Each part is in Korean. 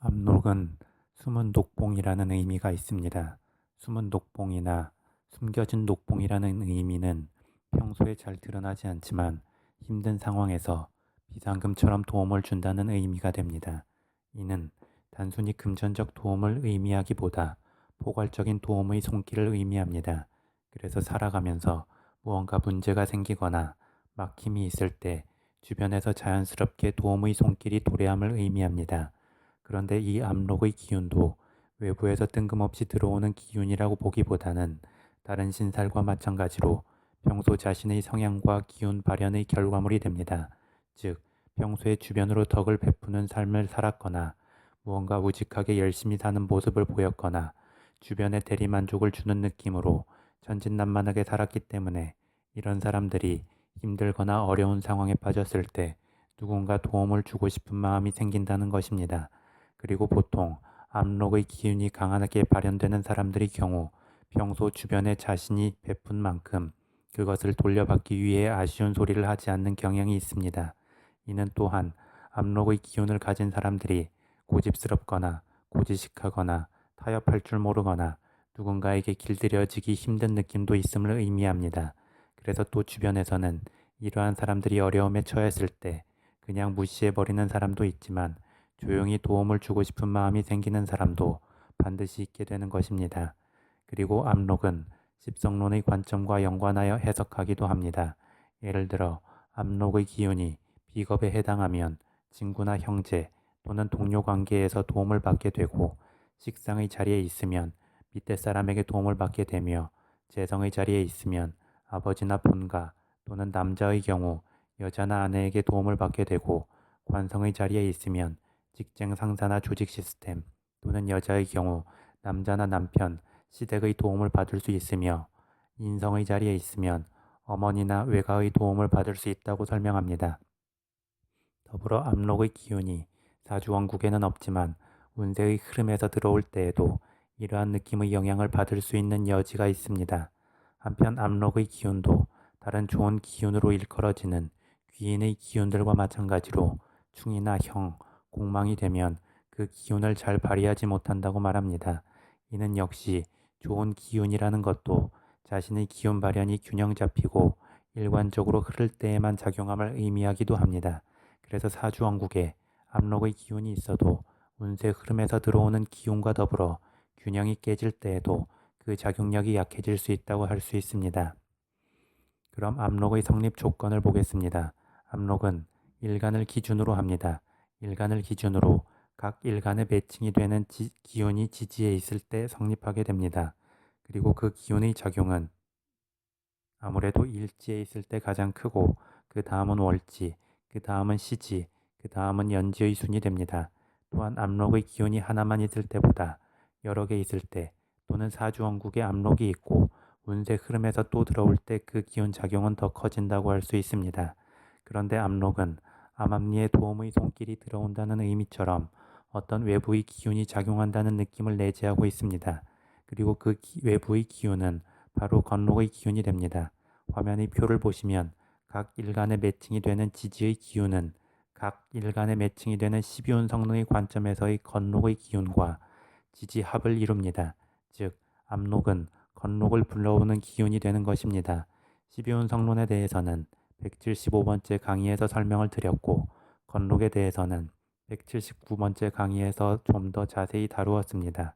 압록은 숨은 녹봉이라는 의미가 있습니다. 숨은 녹봉이나 숨겨진 녹봉이라는 의미는 평소에 잘 드러나지 않지만 힘든 상황에서 비상금처럼 도움을 준다는 의미가 됩니다. 이는 단순히 금전적 도움을 의미하기보다 포괄적인 도움의 손길을 의미합니다. 그래서 살아가면서 무언가 문제가 생기거나 막힘이 있을 때 주변에서 자연스럽게 도움의 손길이 도래함을 의미합니다. 그런데 이 압록의 기운도 외부에서 뜬금없이 들어오는 기운이라고 보기보다는 다른 신살과 마찬가지로 평소 자신의 성향과 기운 발현의 결과물이 됩니다. 즉, 평소에 주변으로 덕을 베푸는 삶을 살았거나 무언가 우직하게 열심히 사는 모습을 보였거나 주변에 대리만족을 주는 느낌으로 천진난만하게 살았기 때문에 이런 사람들이 힘들거나 어려운 상황에 빠졌을 때 누군가 도움을 주고 싶은 마음이 생긴다는 것입니다. 그리고 보통 압록의 기운이 강하게 발현되는 사람들의 경우 평소 주변에 자신이 베푼 만큼 그것을 돌려받기 위해 아쉬운 소리를 하지 않는 경향이 있습니다. 이는 또한 압록의 기운을 가진 사람들이 고집스럽거나 고지식하거나 타협할 줄 모르거나 누군가에게 길들여지기 힘든 느낌도 있음을 의미합니다. 그래서 또 주변에서는 이러한 사람들이 어려움에 처했을 때 그냥 무시해버리는 사람도 있지만 조용히 도움을 주고 싶은 마음이 생기는 사람도 반드시 있게 되는 것입니다. 그리고 압록은 십성론의 관점과 연관하여 해석하기도 합니다. 예를 들어 압록의 기운이 비겁에 해당하면 친구나 형제 또는 동료 관계에서 도움을 받게 되고, 식상의 자리에 있으면 밑에 사람에게 도움을 받게 되며, 재성의 자리에 있으면 아버지나 본가 또는 남자의 경우 여자나 아내에게 도움을 받게 되고, 관성의 자리에 있으면 직장 상사나 조직 시스템 또는 여자의 경우 남자나 남편, 시댁의 도움을 받을 수 있으며, 인성의 자리에 있으면 어머니나 외가의 도움을 받을 수 있다고 설명합니다. 더불어 압록의 기운이 사주원국에는 없지만 운세의 흐름에서 들어올 때에도 이러한 느낌의 영향을 받을 수 있는 여지가 있습니다. 한편 압록의 기운도 다른 좋은 기운으로 일컬어지는 귀인의 기운들과 마찬가지로 충이나 형, 공망이 되면 그 기운을 잘 발휘하지 못한다고 말합니다. 이는 역시 좋은 기운이라는 것도 자신의 기운 발현이 균형 잡히고 일관적으로 흐를 때에만 작용함을 의미하기도 합니다. 그래서 사주왕국에 압록의 기운이 있어도 운세 흐름에서 들어오는 기운과 더불어 균형이 깨질 때에도 그 작용력이 약해질 수 있다고 할 수 있습니다. 그럼 압록의 성립 조건을 보겠습니다. 압록은 일간을 기준으로 합니다. 일간을 기준으로 각 일간의 매칭이 되는 기운이 지지에 있을 때 성립하게 됩니다. 그리고 그 기운의 작용은 아무래도 일지에 있을 때 가장 크고, 그 다음은 월지, 그 다음은 시지, 그 다음은 연지의 순이 됩니다. 또한 압록의 기운이 하나만 있을 때보다 여러 개 있을 때 또는 사주원국에 압록이 있고 운세 흐름에서 또 들어올 때 그 기운 작용은 더 커진다고 할 수 있습니다. 그런데 압록은 암암리의 도움의 손길이 들어온다는 의미처럼 어떤 외부의 기운이 작용한다는 느낌을 내재하고 있습니다. 그리고 그 외부의 기운은 바로 건록의 기운이 됩니다. 화면의 표를 보시면 각 일간의 매칭이 되는 지지의 기운은 각 일간의 매칭이 되는 12운 성능의 관점에서의 건록의 기운과 지지합을 이룹니다. 즉, 압록은 건록을 불러오는 기운이 되는 것입니다. 12운 성론에 대해서는 175번째 강의에서 설명을 드렸고, 건록에 대해서는 179번째 강의에서 좀 더 자세히 다루었습니다.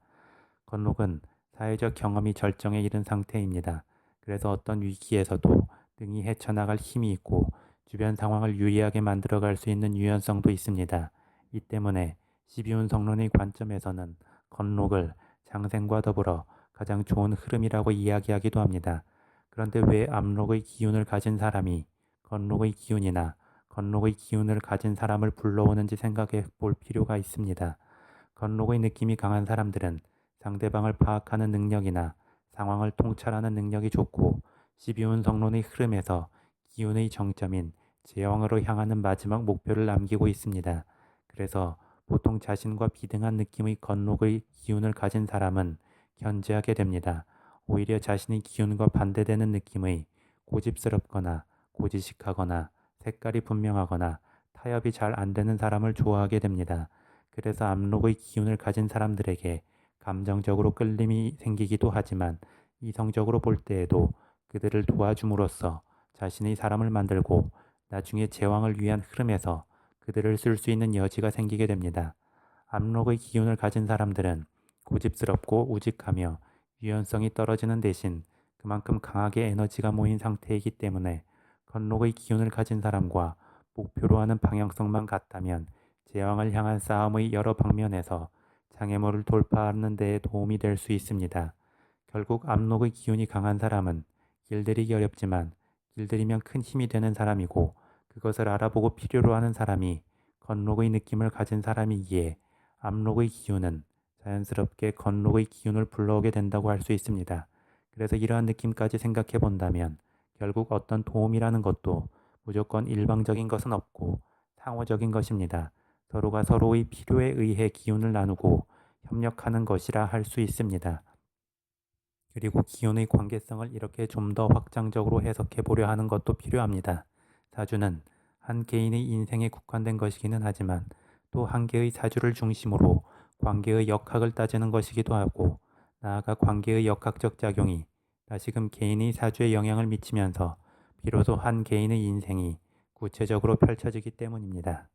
건록은 사회적 경험이 절정에 이른 상태입니다. 그래서 어떤 위기에서도 능히 헤쳐나갈 힘이 있고 주변 상황을 유리하게 만들어갈 수 있는 유연성도 있습니다. 이 때문에 12운 성론의 관점에서는 건록을 장생과 더불어 가장 좋은 흐름이라고 이야기하기도 합니다. 그런데 왜 압록의 기운을 가진 사람이 건록의 기운이나 건록의 기운을 가진 사람을 불러오는지 생각해 볼 필요가 있습니다. 건록의 느낌이 강한 사람들은 상대방을 파악하는 능력이나 상황을 통찰하는 능력이 좋고, 12운 성론의 흐름에서 기운의 정점인 제왕으로 향하는 마지막 목표를 남기고 있습니다. 그래서 보통 자신과 비등한 느낌의 건록의 기운을 가진 사람은 견제하게 됩니다. 오히려 자신의 기운과 반대되는 느낌의 고집스럽거나 고지식하거나 색깔이 분명하거나 타협이 잘 안되는 사람을 좋아하게 됩니다. 그래서 압록의 기운을 가진 사람들에게 감정적으로 끌림이 생기기도 하지만 이성적으로 볼 때에도 그들을 도와줌으로써 자신의 사람을 만들고 나중에 제왕을 위한 흐름에서 그들을 쓸 수 있는 여지가 생기게 됩니다. 압록의 기운을 가진 사람들은 고집스럽고 우직하며 유연성이 떨어지는 대신 그만큼 강하게 에너지가 모인 상태이기 때문에 건록의 기운을 가진 사람과 목표로 하는 방향성만 같다면 제왕을 향한 싸움의 여러 방면에서 장애물을 돌파하는 데 도움이 될 수 있습니다. 결국 압록의 기운이 강한 사람은 길들이기 어렵지만 길들이면 큰 힘이 되는 사람이고 그것을 알아보고 필요로 하는 사람이 건록의 느낌을 가진 사람이기에 압록의 기운은 자연스럽게 건록의 기운을 불러오게 된다고 할 수 있습니다. 그래서 이러한 느낌까지 생각해 본다면 결국 어떤 도움이라는 것도 무조건 일방적인 것은 없고 상호적인 것입니다. 서로가 서로의 필요에 의해 기운을 나누고 협력하는 것이라 할 수 있습니다. 그리고 기운의 관계성을 이렇게 좀 더 확장적으로 해석해 보려 하는 것도 필요합니다. 사주는 한 개인의 인생에 국한된 것이기는 하지만 또 한 개의 사주를 중심으로 관계의 역학을 따지는 것이기도 하고 나아가 관계의 역학적 작용이 다시금 개인의 사주에 영향을 미치면서 비로소 한 개인의 인생이 구체적으로 펼쳐지기 때문입니다.